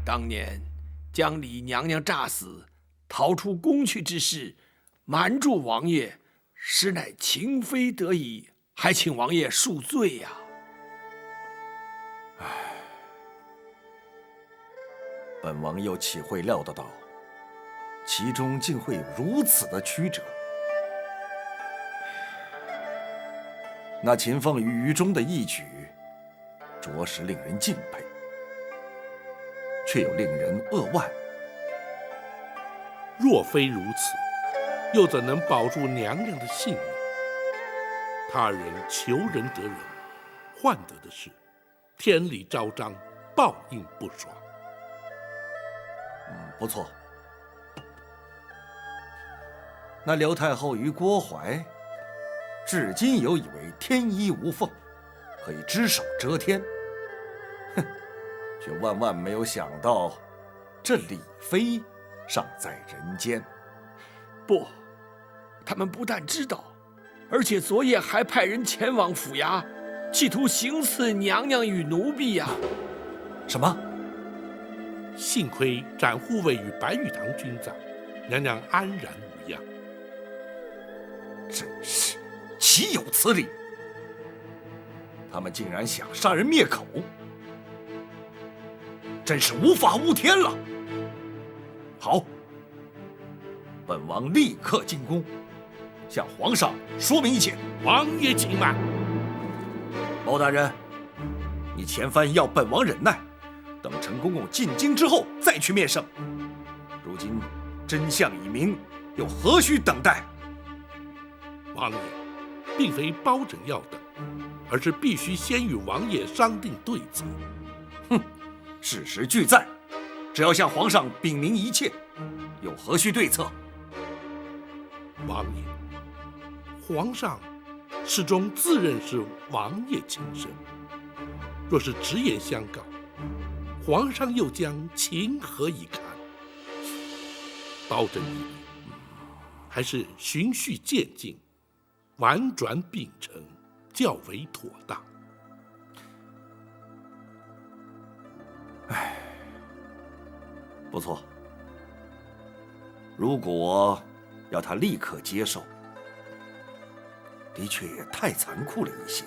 当年将李娘娘诈死，逃出宫去之事，瞒住王爷，实乃情非得已，还请王爷恕罪呀。本王又岂会料得到，其中竟会有如此的曲折。那秦凤与于中的义举，着实令人敬佩，却又令人扼腕。若非如此，又怎能保住娘娘的性命？他人求人得人，换得的是天理昭彰，报应不爽。不错。那刘太后与郭槐，至今有以为天衣无缝，可以只手遮天，哼，却万万没有想到，这李妃尚在人间。不，他们不但知道，而且昨夜还派人前往府衙，企图行刺娘娘与奴婢呀！什么？幸亏展护卫与白玉堂均在，娘娘安然无恙。真是岂有此理！他们竟然想杀人灭口，真是无法无天了。好，本王立刻进宫，向皇上说明一切。王爷请慢。包大人，你前番要本王忍耐，等陈公公进京之后再去面圣。如今真相已明，又何须等待？王爷，并非包拯要等，而是必须先与王爷商定对策。哼，事实俱在，只要向皇上禀明一切，又何须对策？王爷，皇上始终自认是王爷亲生，若是直言相告，皇上又将情何以堪？包拯以为，还是循序渐进，婉转秉承较为妥当。不错。如果要他立刻接受，的确也太残酷了一些。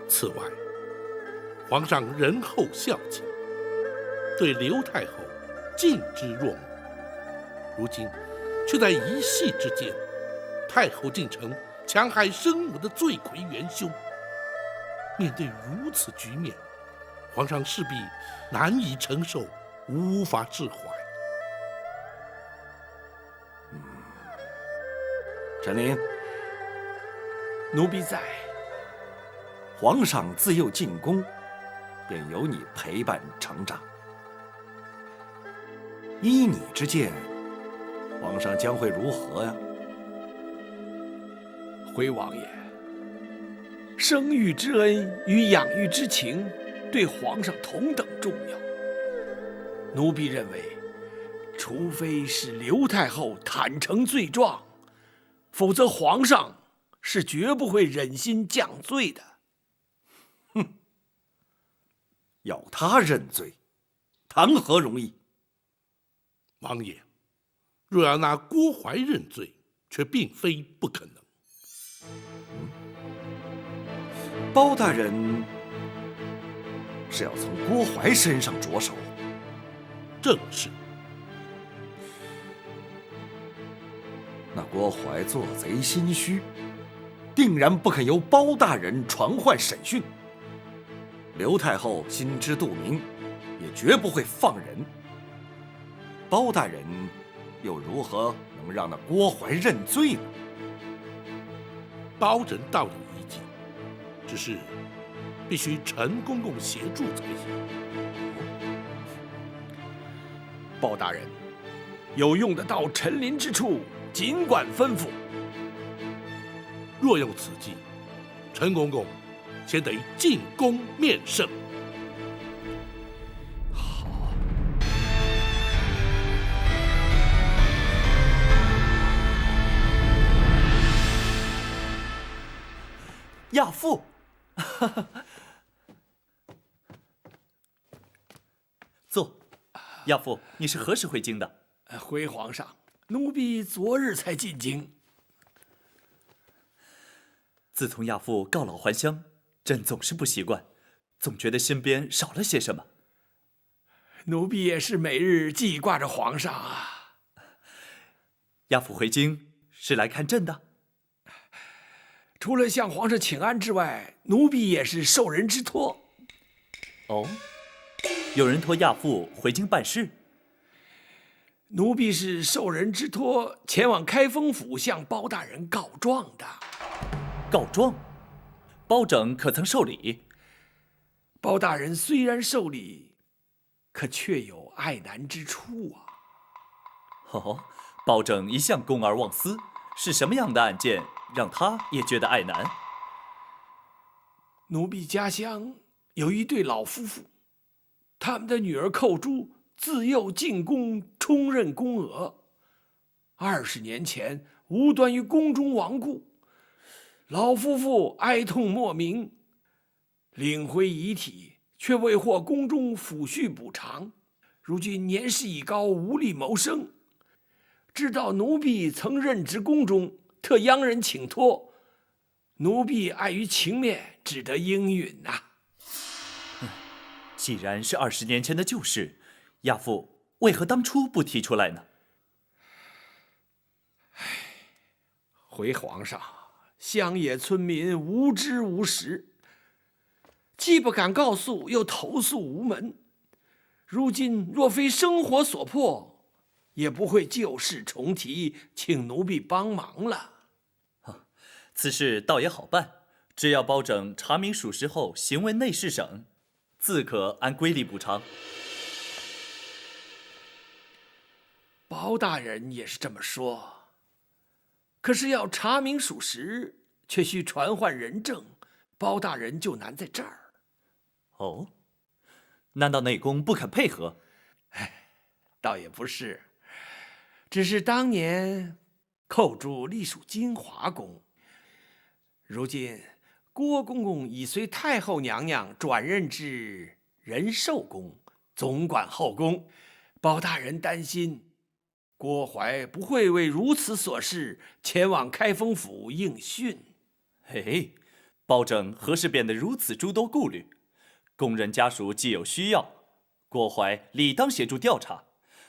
此外，皇上仁厚孝敬，对刘太后敬之若母，如今却在一夕之间，太后竟成强害生母的罪魁元凶。面对如此局面，皇上势必难以承受，无法释怀。陈琳，奴婢在。皇上自幼进宫，便由你陪伴成长。依你之见，皇上将会如何呀？回王爷，生育之恩与养育之情，对皇上同等重要。奴婢认为，除非是刘太后坦诚罪状，否则皇上是绝不会忍心降罪的。哼，要他认罪，谈何容易？王爷，若要拿郭槐认罪，却并非不可能。包大人是要从郭槐身上着手？正是。那郭槐做贼心虚，定然不肯由包大人传唤审讯。刘太后心知肚明，也绝不会放人。包大人又如何能让那郭槐认罪呢？包拯倒有一计，只是必须陈公公协助才行。包大人，有用得到陈琳之处，尽管吩咐。若用此计，陈公公先得进宫面圣。好。亚父，坐。亚父，你是何时回京的？回皇上，奴婢昨日才进京。自从亚父告老还乡，朕总是不习惯，总觉得身边少了些什么。奴婢也是每日记挂着皇上啊。亚父回京是来看朕的？除了向皇上请安之外，奴婢也是受人之托。哦，有人托亚父回京办事？奴婢是受人之托，前往开封府向包大人告状的。告状？包拯可曾受理？包大人虽然受理，可却有爱难之处啊。哦，包拯一向公而忘私，是什么样的案件让他也觉得爱难？奴婢家乡有一对老夫妇，他们的女儿寇珠自幼进宫，充任宫娥。20年前无端于宫中亡故，老夫妇哀痛莫名，领回遗体，却未获宫中抚恤补偿。如今年事已高，无力谋生。知道奴婢曾任职宫中，特央人请托，奴婢碍于情面，只得应允呐。既然是20年前的旧事，亚父为何当初不提出来呢？回皇上，乡野村民无知无识，既不敢告诉，又投诉无门。如今若非生活所迫，也不会旧事重提，请奴婢帮忙了。此事倒也好办，只要包拯查明属实后，行为内侍省，自可按规例补偿。包大人也是这么说，可是要查明属实，却需传唤人证，包大人就难在这儿。哦，难道内宫不肯配合？倒也不是，只是当年寇珠隶属金华宫，如今郭公公已随太后娘娘转任至仁寿宫，总管后宫。包大人担心郭槐不会为如此琐事前往开封府应讯。嘿，包拯何时变得如此诸多顾虑？宫人家属既有需要，郭槐理当协助调查。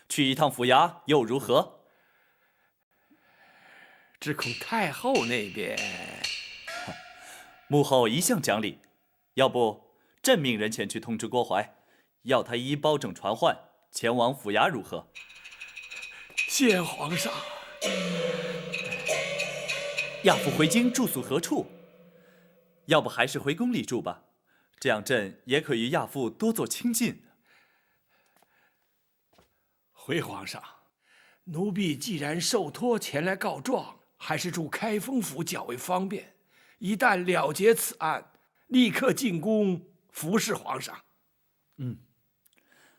去一趟府衙又如何？只恐太后那边……母后一向讲理，要不朕命人前去通知郭槐，要他依包拯传唤前往府衙如何？谢皇上。亚父回京住宿何处？要不还是回宫里住吧，这样朕也可与亚父多做亲近。回皇上，奴婢既然受托前来告状，还是住开封府较为方便。一旦了结此案，立刻进宫服侍皇上。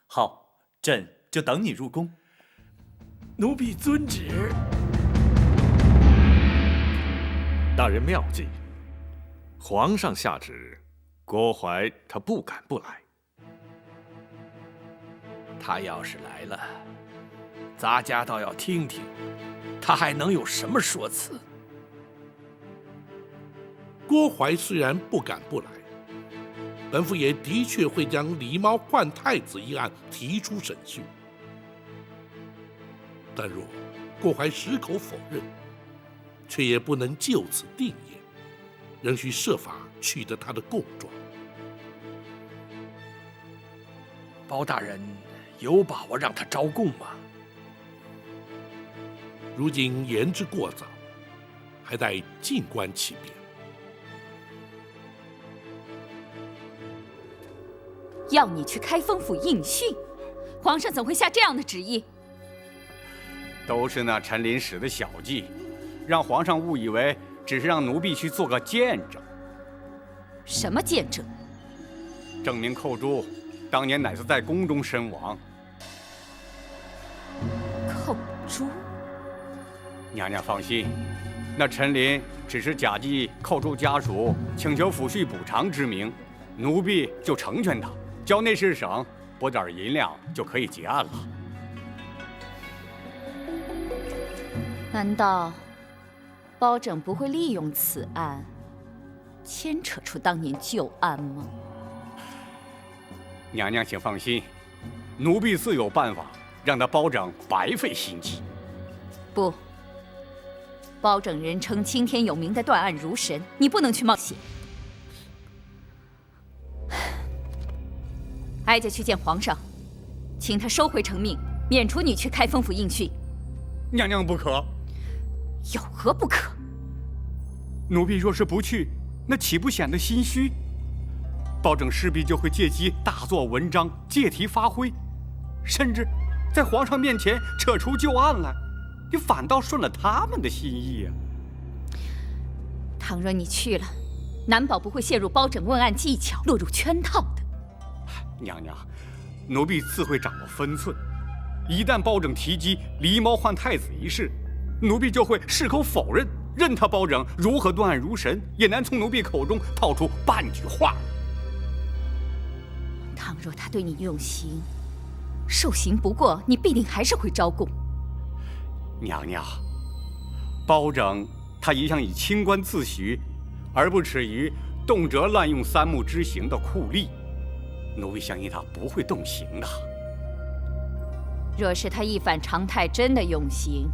好，朕就等你入宫。奴婢遵旨。大人妙计，皇上下旨，郭槐他不敢不来。他要是来了，咱家倒要听听，他还能有什么说辞？郭槐虽然不敢不来，本府也的确会将狸猫换太子一案提出审讯。但若郭槐矢口否认，却也不能就此定谳，仍需设法取得他的供状。包大人有把握让他招供吗？如今言之过早，还待静观其变。要你去开封府应讯，皇上怎会下这样的旨意？都是那陈琳使的小计，让皇上误以为只是让奴婢去做个见证。什么见证？证明寇珠当年乃是在宫中身亡。寇珠？娘娘放心，那陈琳只是假借寇珠家属请求抚恤补偿之名，奴婢就成全他，交内侍省拨点银两就可以结案了。难道包拯不会利用此案牵扯出当年旧案吗？娘娘请放心，奴婢自有办法让他包拯白费心机。不，包拯人称青天有名的断案如神，你不能去冒险。哀家去见皇上，请他收回成命，免除你去开封府应讯。娘娘不可。有何不可？奴婢若是不去，那岂不显得心虚？包拯势必就会借机大做文章，借题发挥，甚至在皇上面前扯出旧案来，你反倒顺了他们的心意啊！倘若你去了，难保不会陷入包拯问案技巧，落入圈套的。娘娘，奴婢自会掌握分寸。一旦包拯提及狸猫换太子一事，奴婢就会矢口否认，任他包拯如何断案如神，也难从奴婢口中套出半句话。倘若他对你用刑，受刑不过，你必定还是会招供。娘娘，包拯他一向以清官自诩，而不耻于动辄滥用三目之刑的酷吏，奴婢相信他不会动刑的。若是他一反常态，真的用刑，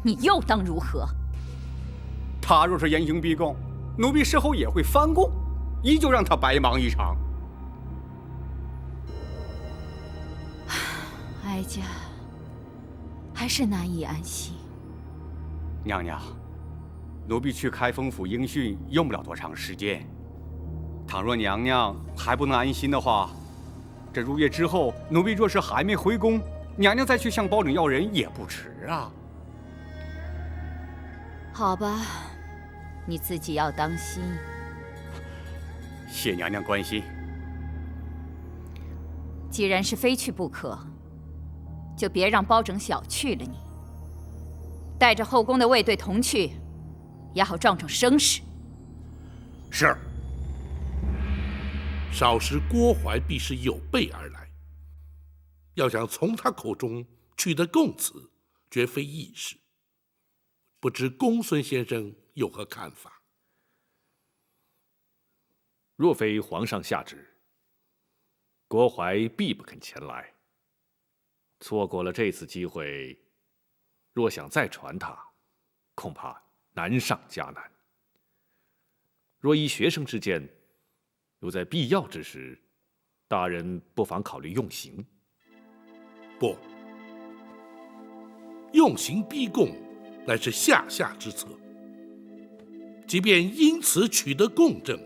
你又当如何？他若是严刑逼供，奴婢事后也会翻供，依旧让他白忙一场。哀家还是难以安心。娘娘，奴婢去开封府应讯用不了多长时间。倘若娘娘还不能安心的话，这入夜之后，奴婢若是还没回宫，娘娘再去向包拯要人也不迟啊。好吧，你自己要当心。谢娘娘关心。既然是非去不可，就别让包拯小觑了你。带着后宫的卫队同去，也好壮壮声势。是。少时郭淮必是有备而来，要想从他口中取得供词，绝非易事。不知公孙先生有何看法？若非皇上下旨，郭淮必不肯前来。错过了这次机会，若想再传他，恐怕难上加难。若依学生之见，有在必要之时，大人不妨考虑用刑。不，用刑逼供乃是下之策，即便因此取得供证，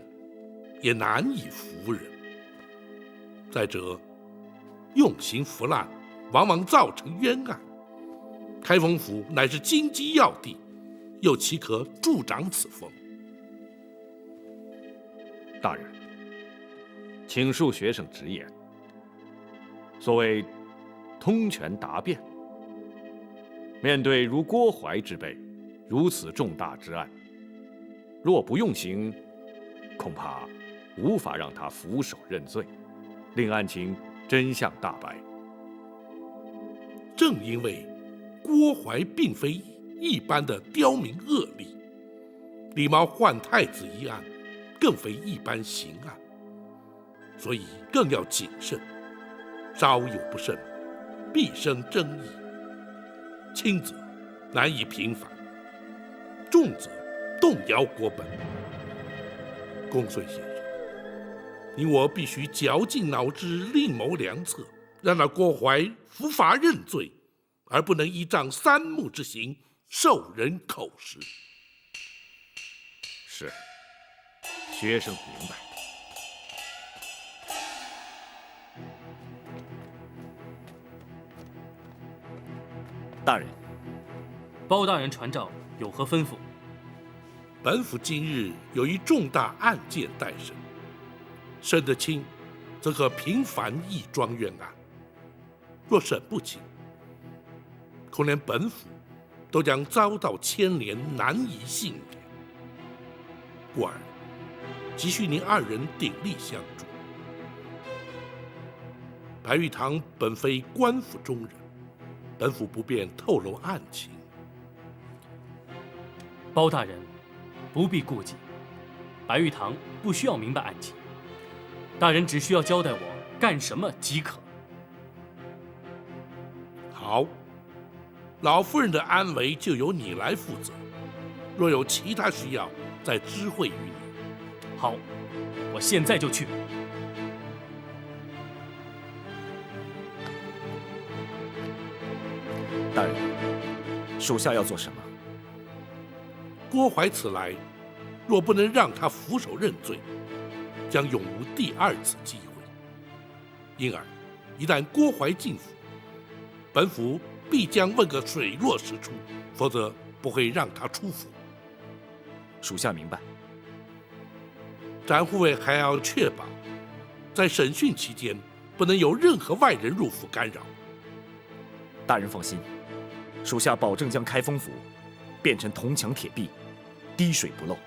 也难以服人。再者，用刑腐烂，往往造成冤案。开封府乃是京畿要地，又岂可助长此风？大人，请恕学生直言。所谓通权达变，面对如郭淮之辈如此重大之案，若不用刑，恐怕无法让他俯首认罪，令案情真相大白。正因为郭淮并非一般的刁民恶吏，李茂换太子一案更非一般刑案，所以更要谨慎，稍有不慎，必生争议。轻则难以平反，重则动摇国本。公孙先生，你我必须绞尽脑汁，另谋良策，让那郭淮伏法认罪，而不能依仗3目之刑受人口实。是，学生明白。大人，包大人传召，有何吩咐？本府今日有一重大案件待审，审得清，则可平反一桩冤案；若审不清，恐连本府都将遭到牵连，难以幸免。故而急需您2人鼎力相助。白玉堂本非官府中人，本府不便透露案情。包大人不必顾忌，白玉堂不需要明白案情，大人只需要交代我干什么即可。好，老夫人的安危就由你来负责，若有其他需要，再知会于你。好，我现在就去。大人，属下要做什么？郭淮此来，若不能让他俯首认罪，将永无第2次机会。因而，一旦郭淮进府，本府必将问个水落石出，否则不会让他出府。属下明白。展护卫还要确保，在审讯期间不能有任何外人入府干扰。大人放心，属下保证将开封府变成铜墙铁壁，滴水不漏。